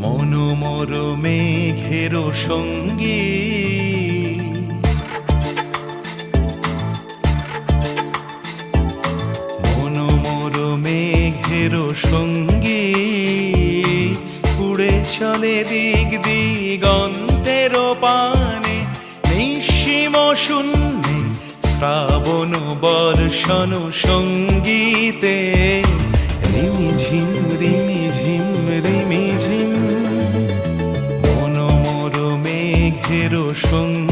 মনোমর মেঘের সঙ্গী মনোমর মেঘের সঙ্গী উড়ে চলে দিক দিগন্তের পানে নিঃসীম শূন্যে শ্রাবণ বর্ষণ সঙ্গীতে রিমিঝিম রিমিঝিম রিমিঝিম মনোমর মেঘের সঙ্গী